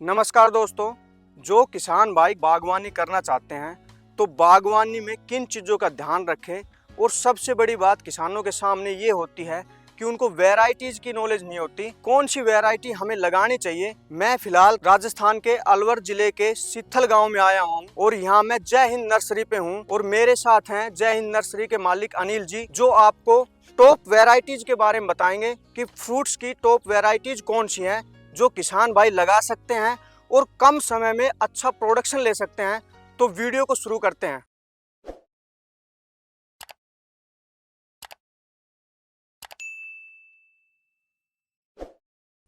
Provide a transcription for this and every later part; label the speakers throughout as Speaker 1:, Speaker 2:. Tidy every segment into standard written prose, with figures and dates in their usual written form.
Speaker 1: नमस्कार दोस्तों। जो किसान भाई बागवानी करना चाहते हैं तो बागवानी में किन चीज़ों का ध्यान रखें, और सबसे बड़ी बात किसानों के सामने ये होती है कि उनको वैरायटीज की नॉलेज नहीं होती, कौन सी वैरायटी हमें लगानी चाहिए। मैं फिलहाल राजस्थान के अलवर जिले के सित्थल गांव में आया हूं और यहाँ मैं जय हिंद नर्सरी पे हूं और मेरे साथ हैं जय हिंद नर्सरी के मालिक अनिल जी, जो आपको टॉप वैरायटीज के बारे में बताएंगे कि फ्रूट्स की टॉप वैरायटीज कौन सी हैं जो किसान भाई लगा सकते हैं और कम समय में अच्छा प्रोडक्शन ले सकते हैं। तो वीडियो को शुरू करते हैं।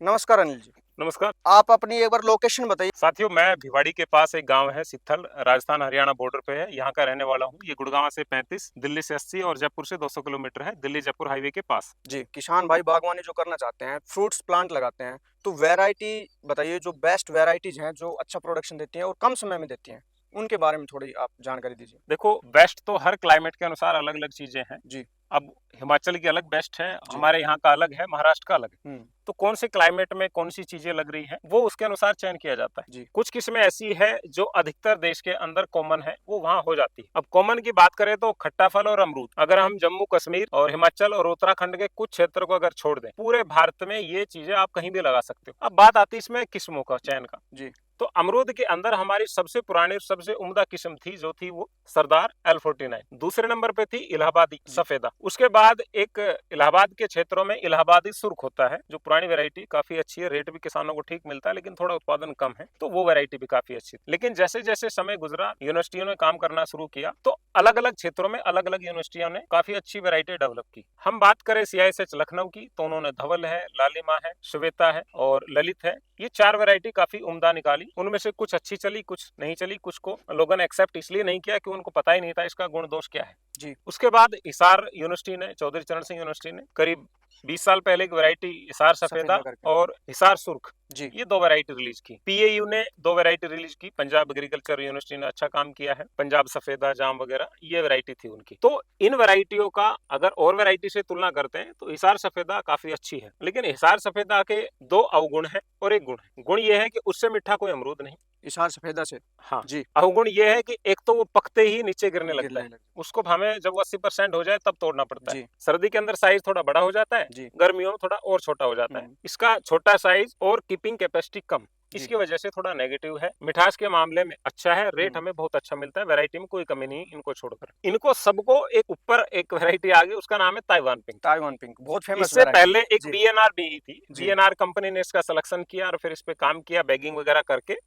Speaker 1: नमस्कार अनिल जी।
Speaker 2: नमस्कार
Speaker 1: आप अपनी एक बार लोकेशन बताइए।
Speaker 2: साथियों, मैं भिवाड़ी के पास एक गांव है सित्थल, राजस्थान हरियाणा बॉर्डर पे है, यहाँ का रहने वाला हूँ। ये गुड़गांव से 35, दिल्ली से 80 और जयपुर से 200 किलोमीटर है, दिल्ली जयपुर हाईवे के पास।
Speaker 1: जी, किसान भाई बागवानी जो करना चाहते हैं, फ्रूट्स प्लांट लगाते हैं, तो वैरायटी बताइए जो बेस्ट वैरायटीज हैं जो अच्छा प्रोडक्शन देती हैं और कम समय में देती हैं, उनके बारे में थोड़ी आप जानकारी दीजिए।
Speaker 2: देखो, बेस्ट तो हर क्लाइमेट के अनुसार अलग अलग चीजें हैं।
Speaker 1: जी
Speaker 2: अब हिमाचल की अलग बेस्ट है,
Speaker 1: जी।
Speaker 2: हमारे यहाँ का अलग है, महाराष्ट्र का अलग है।
Speaker 1: हम्म।
Speaker 2: तो कौन से क्लाइमेट में कौन सी चीजें लग रही हैं, वो उसके अनुसार चयन किया जाता है।
Speaker 1: जी
Speaker 2: कुछ किस्में ऐसी है जो अधिकतर देश के अंदर कॉमन है, वो वहाँ हो जाती है। अब कॉमन की बात करें तो खट्टा फल और अमरूद, अगर हम जम्मू कश्मीर और हिमाचल और उत्तराखंड के कुछ क्षेत्र को अगर छोड़ दें, पूरे भारत में ये चीजें आप कहीं भी लगा सकते हो। अब बात आती है इसमें किस्मों का चयन का।
Speaker 1: जी।
Speaker 2: तो अमरूद के अंदर हमारी सबसे पुरानी और सबसे उम्दा किस्म थी जो थी वो सरदार L49। दूसरे नंबर पे थी इलाहाबादी सफेदा। उसके बाद एक इलाहाबाद के क्षेत्रों में इलाहाबादी सुर्ख होता है, जो पुरानी वैरायटी काफी अच्छी है, रेट भी किसानों को ठीक मिलता है, लेकिन थोड़ा उत्पादन कम है, तो वो वैरायटी भी काफी अच्छी है। लेकिन जैसे जैसे समय गुजरा, यूनिवर्सिटियों ने काम करना शुरू किया, तो अलग अलग क्षेत्रों में अलग अलग यूनिवर्सिटियों ने काफी अच्छी वैरायटी डेवलप की। हम बात करें CISH लखनऊ की, तो उन्होंने धवल है, लालिमा है, श्वेता है और ललित है। ये 4 वैरायटी काफी उम्दा निकाली। उनमें से कुछ अच्छी चली, कुछ नहीं चली, कुछ को लोगों ने एक्सेप्ट इसलिए नहीं किया कि उनको पता ही नहीं था इसका गुण दोष क्या है।
Speaker 1: जी।
Speaker 2: उसके बाद हिसार यूनिवर्सिटी ने, चौधरी चरण सिंह यूनिवर्सिटी ने करीब 20 साल पहले एक वैरायटी हिसार सफेदा और हिसार सुर्ख,
Speaker 1: जी।
Speaker 2: ये 2 वैरायटी रिलीज की। PAU ने 2 वैरायटी रिलीज की, पंजाब एग्रीकल्चर यूनिवर्सिटी ने अच्छा काम किया है, पंजाब सफेदा, जाम वगैरह, ये वैरायटी थी उनकी। तो इन वैरायटियों का अगर और वैरायटी से तुलना करते हैं तो हिसार सफेदा काफी अच्छी है, लेकिन हिसार सफेदा के 2 अवगुण है और एक गुण है। गुण ये है कि उससे मीठा कोई अमरूद नहीं,
Speaker 1: हिसार सफेदा से।
Speaker 2: हाँ
Speaker 1: जी।
Speaker 2: अवगुण ये है कि एक तो वो पकते ही नीचे गिरने लगता है, उसको हमें जब 80% हो जाए तब तोड़ना पड़ता है। सर्दी के अंदर साइज थोड़ा बड़ा हो जाता है, गर्मियों में थोड़ा और छोटा हो जाता है। इसका छोटा साइज और कीपिंग कैपेसिटी कम, इसकी वजह से थोड़ा नेगेटिव है। मिठास के मामले में अच्छा है, रेट हमें बहुत अच्छा मिलता है, वैरायटी में कोई कमी नहीं इनको छोड़कर। इनको सबको एक ऊपर एक वैरायटी आ गई, उसका नाम है ताइवान पिंक।
Speaker 1: ताइवान पिंक बहुत फेमस।
Speaker 2: इससे पहले एक BNR भी थी, BNR कंपनी ने इसका सिलेक्शन किया और फिर इस पे काम किया, बैगिंग वगैरह करके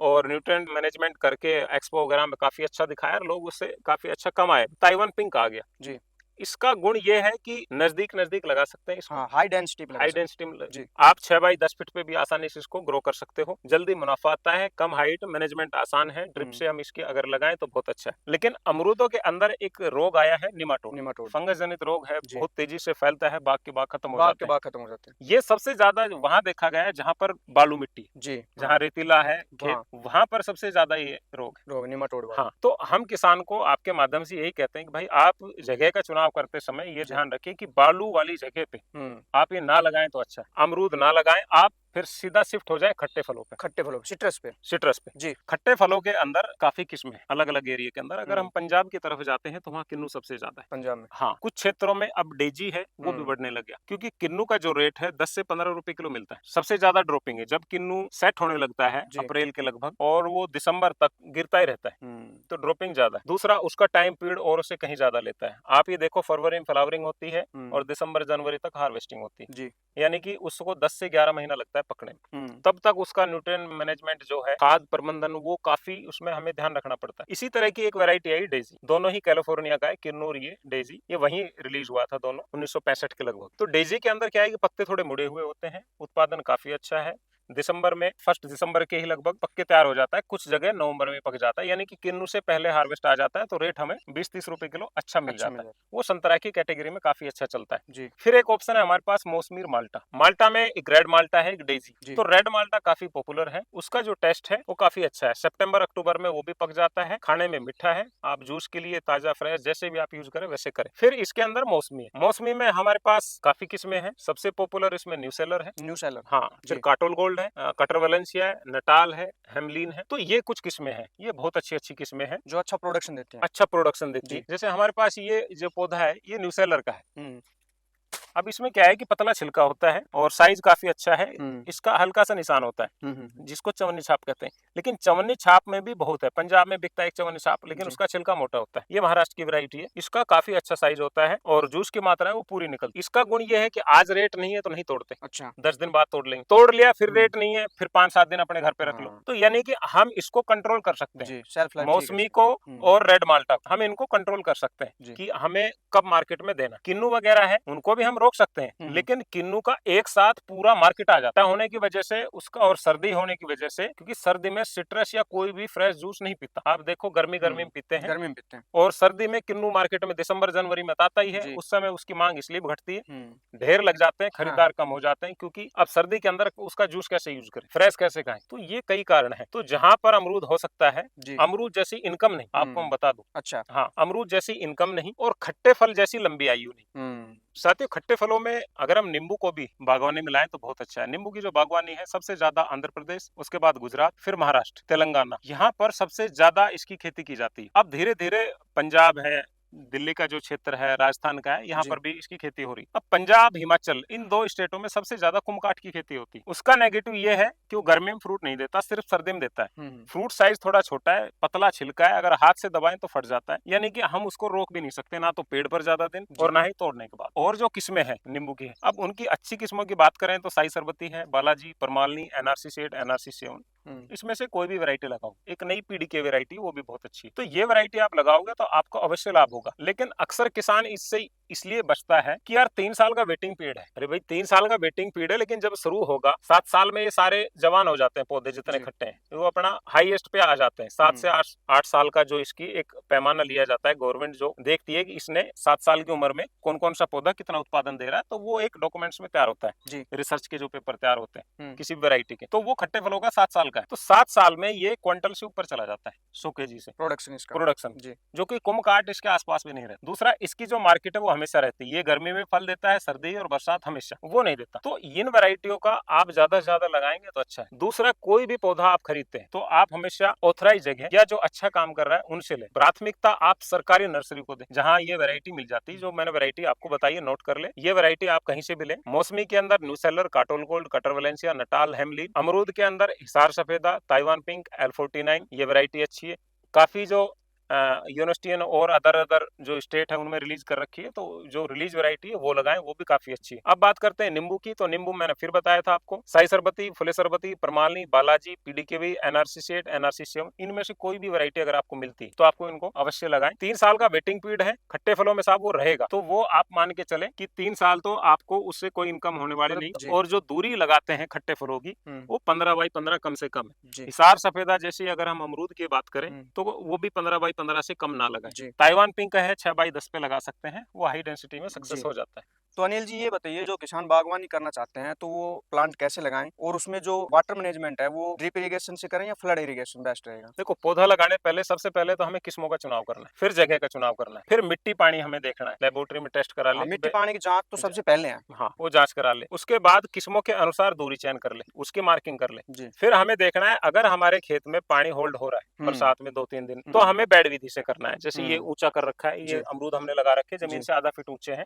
Speaker 2: और न्यूट्रिएंट मैनेजमेंट करके एक्सपो वगैरह में काफी अच्छा दिखाया और लोग उससे काफी अच्छा कमाए। ताइवान पिंक आ गया जी। इसका गुण ये है कि नजदीक नजदीक लगा सकते हैं इसको,
Speaker 1: हाँ, हाई डेंसिटी
Speaker 2: जी। आप 6 बाई 10 फीट पे भी आसानी से इसको ग्रो कर सकते हो, जल्दी मुनाफा आता है, कम हाइट, मैनेजमेंट आसान है, ड्रिप से हम इसके अगर लगाएं तो बहुत अच्छा है। लेकिन अमरूदों के अंदर एक रोग आया है, निमाटोड फंगस जनित रोग है, बहुत तेजी से फैलता है, बाग के बाग खत्म हो जाते हैं। ये सबसे ज्यादा वहां देखा गया है जहाँ पर बालू मिट्टी, जी, जहाँ रेतीला है खेत, वहां पर सबसे ज्यादा ये रोग निमाटोड। हाँ, तो हम किसान को आपके माध्यम से यही कहते हैं कि भाई आप जगह का चुनाव करते समय ये ध्यान रखें कि बालू वाली जगह पे आप ये ना लगाएं तो अच्छा है। अमरूद ना लगाएं, आप फिर सीधा शिफ्ट हो जाए खट्टे फलों पे, सिट्रस पे जी। खट्टे फलों के अंदर काफी किस्में हैं अलग अलग एरिया के अंदर। अगर हम पंजाब की तरफ जाते हैं तो वहाँ किन्नू सबसे ज्यादा है पंजाब में। हाँ, कुछ क्षेत्रों में अब डेजी है, वो भी बढ़ने लग गया, क्योंकि किन्नू का जो रेट है 10 से 15 रुपए किलो मिलता है। सबसे ज्यादा ड्रॉपिंग है जब किन्नू सेट होने लगता है अप्रैल के लगभग, और वो दिसंबर तक गिरता ही रहता है, तो ड्रॉपिंग ज्यादा है। दूसरा, उसका टाइम पीरियड और उससे कहीं ज्यादा लेता है। आप ये देखो, फरवरी में फ्लावरिंग होती है और दिसंबर जनवरी तक हार्वेस्टिंग होती है, यानी कि उसको 10 से 11 महीना लगता है पकने में। तब तक उसका न्यूट्रिएंट मैनेजमेंट जो है, खाद प्रबंधन, वो काफी उसमें हमें ध्यान रखना पड़ता है। इसी तरह की एक वैरायटी आई डेजी, दोनों ही कैलिफोर्निया का है, किन्नूर ये डेजी, ये वहीं रिलीज हुआ था दोनों 1965 के लगभग। तो डेजी के अंदर क्या है कि पत्ते थोड़े मुड़े हुए होते हैं, उत्पादन काफी अच्छा है। दिसंबर में, 1 दिसंबर के ही लगभग पक के तैयार हो जाता है, कुछ जगह नवंबर में पक जाता है, यानी कि किन्नू से पहले हार्वेस्ट आ जाता है, तो रेट हमें 20-30 रुपए किलो अच्छा मिल जाता है। वो संतरा की कैटेगरी में काफी अच्छा चलता है जी। फिर एक ऑप्शन है हमारे पास मौसमी माल्टा। माल्टा में एक रेड माल्टा है, एक डेजी। तो रेड माल्टा काफी पॉपुलर है, उसका जो टेस्ट है वो काफी अच्छा है। सितंबर अक्टूबर में वो भी पक जाता है, खाने में मीठा है, आप जूस के लिए ताजा फ्रेश जैसे भी आप यूज करें वैसे करें। फिर इसके अंदर मौसमी है, मौसमी में हमारे पास काफी किस्में हैं, सबसे पॉपुलर इसमें न्यू सेलर है। हाँ, फिर काटोल गोल्ड गोल्ड है, कटर वैलेंसिया है, नटाल है, हेमलिन है। तो ये कुछ किस्में हैं, ये बहुत अच्छी अच्छी किस्में हैं
Speaker 1: जो अच्छा प्रोडक्शन देते हैं।
Speaker 2: अच्छा प्रोडक्शन देती है।
Speaker 1: जी।
Speaker 2: जैसे हमारे पास ये जो पौधा है ये न्यूसेलर का है।
Speaker 1: हम्म।
Speaker 2: अब इसमें क्या है कि पतला छिलका होता है और साइज काफी अच्छा है।
Speaker 1: हम्म।
Speaker 2: इसका हल्का सा निशान होता है
Speaker 1: हम्म।
Speaker 2: जिसको चवन्नी छाप कहते हैं। लेकिन चवन्नी छाप में भी बहुत है, पंजाब में बिकता है एक चवन्नी छाप, लेकिन
Speaker 1: जी।
Speaker 2: उसका छिलका मोटा होता है। ये महाराष्ट्र की वैरायटी है, इसका काफी अच्छा साइज होता है और जूस की मात्रा है वो पूरी निकलती है। इसका गुण ये है कि आज रेट नहीं है तो नहीं तोड़ते,
Speaker 1: अच्छा।
Speaker 2: 10 दिन बाद तोड़ लेंगे, तोड़ लिया फिर रेट नहीं है, फिर 5-7 दिन अपने घर पे रख लो।
Speaker 1: हाँ।
Speaker 2: तो यानी कि हम इसको कंट्रोल कर सकते हैं।
Speaker 1: जी, सेल्फ लाइफ
Speaker 2: मौसमी को और रेड माल्टा को हम इनको कंट्रोल कर सकते
Speaker 1: जी।
Speaker 2: हैं कि हमें कब मार्केट में देना। किन्नू वगैरह है उनको भी हम रोक सकते हैं, लेकिन किन्नू का एक साथ पूरा मार्केट आ जाता है होने की वजह से उसका, और सर्दी होने की वजह से, क्योंकि सर्दी में सिट्रस या कोई भी फ्रेश जूस नहीं पीता। आप देखो गर्मी में पीते हैं,
Speaker 1: गर्मी में पीते हैं।
Speaker 2: और सर्दी में किन्नू मार्केट में दिसंबर जनवरी में आता ही है।
Speaker 1: जी।
Speaker 2: उस समय उसकी मांग इसलिए घटती है,
Speaker 1: हम्म।
Speaker 2: ढेर लग जाते हैं,
Speaker 1: हाँ।
Speaker 2: खरीदार कम हो जाते हैं, क्योंकि अब सर्दी के अंदर उसका जूस कैसे यूज करें, फ्रेश कैसे खाएं। तो ये कई कारण है। तो जहां पर अमरूद हो सकता है,
Speaker 1: जी।
Speaker 2: अमरूद जैसी इनकम नहीं, आपको हम बता दूं।
Speaker 1: अच्छा।
Speaker 2: हाँ, अमरूद जैसी इनकम नहीं और खट्टे फल जैसी लंबी आयु नहीं। साथियों, खट्टे फलों में अगर हम नींबू को भी बागवानी में लाएं तो बहुत अच्छा है। नींबू की जो बागवानी है सबसे ज्यादा आंध्र प्रदेश, उसके बाद गुजरात, फिर महाराष्ट्र, तेलंगाना, यहाँ पर सबसे ज्यादा इसकी खेती की जाती है। अब धीरे धीरे पंजाब है, दिल्ली का जो क्षेत्र है, राजस्थान का है, यहाँ
Speaker 1: जी।
Speaker 2: पर भी इसकी खेती हो रही। अब पंजाब, हिमाचल, इन दो स्टेटों में सबसे ज्यादा कुमकाट की खेती होती है। उसका नेगेटिव ये है कि वो गर्मी में फ्रूट नहीं देता, सिर्फ सर्दी में देता है। फ्रूट साइज थोड़ा छोटा है, पतला छिलका है, अगर हाथ से दबाएं तो फट जाता है, यानी कि हम उसको रोक भी नहीं सकते, ना तो पेड़ पर ज्यादा दिन और ना ही तोड़ने के बाद। और जो किस्में हैं नींबू की, अब उनकी अच्छी किस्मों की बात करें तो साई सरबती है, बालाजी, परमालनी, एनआरसी सेट, एनआरसी 7, इसमें से कोई भी वैरायटी लगाओ। एक नई पीढ़ी की वैरायटी, वो भी बहुत अच्छी है। तो ये वैरायटी आप लगाओगे तो आपको अवश्य लाभ होगा। लेकिन अक्सर किसान इससे इसलिए बचता है कि यार 3 साल का वेटिंग पीरियड है। अरे भाई 3 साल का वेटिंग पीरियड है, लेकिन जब शुरू होगा 7 साल में ये सारे जवान हो जाते हैं, पौधे जितने खट्टे हैं वो अपना हाईएस्ट पे आ जाते हैं। 7 से 8 साल का जो इसकी एक पैमाना लिया जाता है, गवर्नमेंट जो देखती है कि इसने 7 साल की उम्र में कौन कौन सा पौधा कितना उत्पादन दे रहा है, तो वो एक डॉक्यूमेंट्स में तैयार होता है। रिसर्च के जो पेपर तैयार होते हैं किसी वैरायटी के, तो वो खट्टे फलों का 7 साल का है। तो 7 साल में ये क्विंटल से ऊपर चला जाता है, 100 केजी से प्रोडक्शन, जो कि कुमकाट इसके आसपास भी नहीं रहता। दूसरा, इसकी जो मार्केट है वो हमेशा रहती है। ये गर्मी में फल देता है, सर्दी और बरसात हमेशा वो नहीं देता। तो इन वैरायटियों का आप ज्यादा से ज्यादा लगाएंगे तो अच्छा है। दूसरा, कोई भी पौधा आप खरीदते हैं तो आप हमेशा ऑथराइज जगह या जो अच्छा काम कर रहा है उनसे लें। प्राथमिकता आप सरकारी नर्सरी को दें जहां ये वैरायटी मिल जाती है। जो मैंने वैरायटी आपको बताई है, नोट कर ले। ये वैरायटी आप कहीं से भी लें। मौसमी के अंदर nucellar, Katol gold, cutter Valencia, Natal, Hamelin. अमरूद के अंदर हिसार सफेदा, ताइवान पिंक, L49, ये वैरायटी अच्छी है। काफी जो यूनिवर्सिटी और अदर जो स्टेट है उनमें रिलीज कर रखी है, तो जो रिलीज वैरायटी है वो लगाएं, वो भी काफी अच्छी है। अब बात करते हैं नींबू की। तो नींबू मैंने फिर बताया था आपको, साई सरबती, फुले सरबती, परमालनी, बालाजी, पीडीकेवी, एनआरसी सेट, एनआरसी 7, इनमें से कोई भी वैरायटी अगर आपको मिलती है तो आपको इनको अवश्य लगाएं। 3 साल का वेटिंग पीरियड है, खट्टे फलों में साहब वो रहेगा, तो वो आप मान के चले कि 3 साल तो आपको उससे कोई इनकम होने वाली नहीं। और जो दूरी लगाते हैं खट्टे फलों की वो 15 बाई 15 कम से कम है। हिसार सफेदा जैसी अगर हम अमरूद की बात करें तो वो भी 15 बाई 15 से कम ना लगाए। ताइवान पिंक है 6 बाई 10 पे लगा सकते हैं, वो हाई डेंसिटी में सक्सेस हो जाता है।
Speaker 1: तो अनिल जी ये बताइए, जो किसान बागवानी करना चाहते हैं तो वो प्लांट कैसे लगाएं, और उसमें जो वाटर मैनेजमेंट है वो ड्रिप इरिगेशन से करें या फ्लड इरिगेशन बेस्ट रहेगा?
Speaker 2: देखो, पौधा लगाने पहले सबसे पहले तो हमें किस्मों का चुनाव करना है, फिर जगह का चुनाव करना है, फिर मिट्टी पानी हमें देखना है, लेबोरेटरी में टेस्ट करा ले।
Speaker 1: मिट्टी पानी की जांच तो सबसे पहले है।
Speaker 2: हाँ, वो जांच करा ले। उसके बाद किस्मों के अनुसार दूरी चयन कर ले, उसकी मार्किंग कर ले। फिर हमें देखना है अगर हमारे खेत में पानी होल्ड हो रहा है बरसात में 2-3 दिन, तो हमें बेड विधि से करना है। जैसे ये ऊंचा कर रखा है, ये अमरूद हमने लगा रखे जमीन से आधा फीट ऊंचे हैं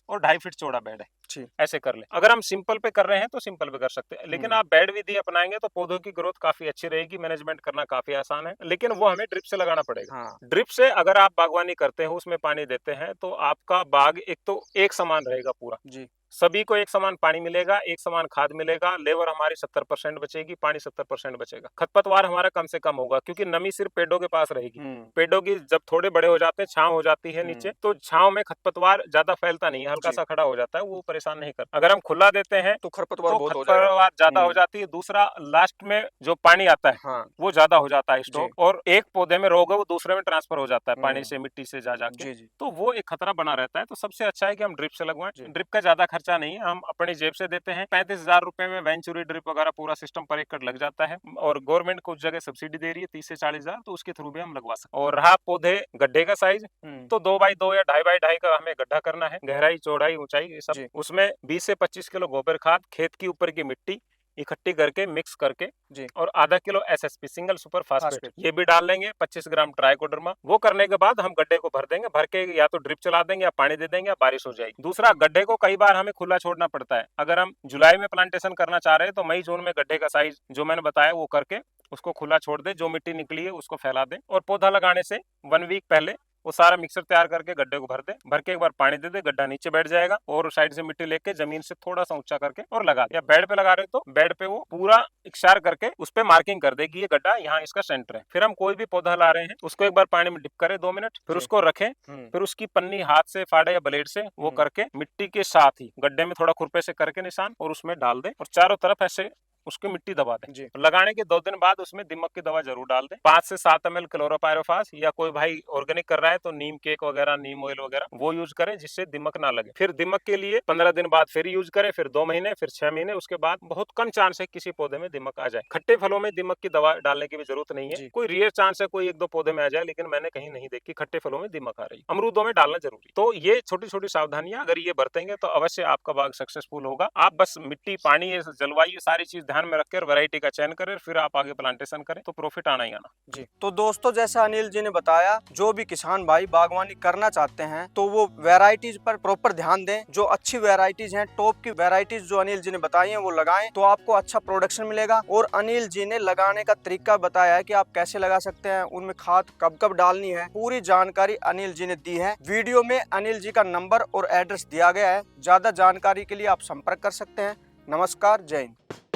Speaker 2: और 2.5 फीट चौड़ा बेड है, ऐसे कर ले। अगर हम सिंपल पे कर रहे हैं तो सिंपल पे कर सकते हैं, लेकिन आप बेड विधि अपनाएंगे तो पौधों की ग्रोथ काफी अच्छी रहेगी, मैनेजमेंट करना काफी आसान है, लेकिन वो हमें ड्रिप से लगाना पड़ेगा। ड्रिप से अगर आप बागवानी करते हैं, उसमें पानी देते हैं, तो आपका बाग एक तो एक समान रहेगा पूरा, सभी को एक समान पानी मिलेगा, एक समान खाद मिलेगा, लेबर हमारी 70% बचेगी, पानी 70% बचेगा, खरपतवार हमारा कम से कम होगा, क्योंकि नमी सिर्फ पेड़ों के पास रहेगी। पेड़ों की जब थोड़े बड़े हो जाते हैं, छांव हो जाती है नीचे, तो छांव में खरपतवार ज्यादा फैलता नहीं है, हल्का सा खड़ा हो जाता है, वो परेशान नहीं करता। अगर हम खुला देते हैं तो खरपतवार ज्यादा हो जाती है। दूसरा, लास्ट में जो पानी आता है वो ज्यादा हो जाता है स्टॉक, और एक पौधे में रोग है वो दूसरे में ट्रांसफर हो जाता है, पानी से मिट्टी से जा जाके, तो वो एक खतरा बना रहता है। तो सबसे अच्छा है कि हम ड्रिप से लगवाएं। ड्रिप का ज्यादा खर्चा नहीं है, हम अपनी जेब से देते हैं। 35,000 रुपए में वेंचुरी ड्रिप वगैरह पूरा सिस्टम पर एकड़ लग जाता है, और गवर्नमेंट कुछ जगह सब्सिडी दे रही है 30 से 40,000, तो उसके थ्रू भी हम लगवा सकते हैं। और रहा पौधे गड्ढे का साइज, तो 2 बाई 2 या 2.5 बाई 2.5 का हमें गड्ढा करना है, गहराई, चौड़ाई, ऊंचाई, ये सब। उसमें 20 से 25 किलो गोबर खाद, खेत की ऊपर की मिट्टी, इकट्ठी करके मिक्स करके
Speaker 1: जी।
Speaker 2: और आधा kilo SSP single super phosphate
Speaker 1: phosphate.
Speaker 2: ये भी डाल लेंगे, 25 ग्राम ट्राइकोडर्मा। वो करने के बाद हम गड्ढे को भर देंगे, भर के या तो ड्रिप चला देंगे या पानी दे देंगे या बारिश हो जाएगी। दूसरा, गड्ढे को कई बार हमें खुला छोड़ना पड़ता है। अगर हम जुलाई में प्लांटेशन करना चाह रहे हैं तो मई जून में गड्ढे का साइज जो मैंने बताया वो करके उसको खुला छोड़ दे, जो मिट्टी निकली है उसको फैला दे और पौधा लगाने से 1 वीक पहले वो सारा मिक्सर तैयार करके गड्ढे को भर दे, भर के एक बार पानी दे दे, गड्ढा नीचे बैठ जाएगा और साइड से मिट्टी लेके जमीन से थोड़ा सा ऊंचा करके और लगा दे। या बेड पे लगा रहे तो बेड पे वो पूरा इक्शार करके उस पे मार्किंग कर दे कि ये गड्ढा यहाँ इसका सेंटर है। फिर हम कोई भी पौधा ला रहे हैं उसको एक बार पानी में डिप करें 2 मिनट, फिर
Speaker 1: जी।
Speaker 2: उसको रखें, फिर उसकी पन्नी हाथ से फाड़े या ब्लेड से वो करके मिट्टी के साथ ही गड्ढे में थोड़ा खुरपे से करके निशान और उसमें डाल दे और चारों तरफ ऐसे उसकी मिट्टी दबा दें। लगाने के 2 दिन बाद उसमें दीमक की दवा जरूर डाल दें। 5 से 7 ml क्लोरोपायरोफास, या कोई भाई ऑर्गेनिक कर रहा है तो नीम केक वगैरह, नीम ऑयल वगैरह वो यूज करें जिससे दीमक ना लगे। फिर दीमक के लिए 15 दिन बाद फिर यूज करें, फिर 2 महीने, फिर 6 महीने, उसके बाद बहुत कम चांस है किसी पौधे में दीमक आ जाए। खट्टे फलों में दीमक की दवा डालने की भी जरूरत नहीं है, कोई रेयर चांस है कोई 1-2 पौधे में आ जाए, लेकिन मैंने कहीं नहीं देखी खट्टे फलों में दीमक आ रही। अमरूदों में डालना जरूरी। तो ये छोटी छोटी सावधानियां अगर ये बरतेंगे तो अवश्य आपका बाग सक्सेसफुल होगा। आप बस मिट्टी, पानी, जलवायु सारी चीज ध्यान में रखकर वैरायटी का चयन करें, फिर आप आगे प्लांटेशन करें तो प्रॉफिट आना ही आना।
Speaker 1: जी। तो दोस्तों, जैसा अनिल जी ने बताया, जो भी किसान भाई बागवानी करना चाहते हैं तो वो वैरायटीज पर प्रॉपर ध्यान दें। जो अच्छी वैरायटीज हैं, टॉप की वैरायटीज जो अनिल जी ने बताई हैं वो लगाएं तो आपको अच्छा प्रोडक्शन मिलेगा। और अनिल जी ने लगाने का तरीका बताया है कि आप कैसे लगा सकते हैं, उनमें खाद कब कब डालनी है, पूरी जानकारी अनिल जी ने दी है। वीडियो में अनिल जी का नंबर और एड्रेस दिया गया है। ज्यादा जानकारी के लिए आप संपर्क कर सकते हैं। नमस्कार, जय हिंद।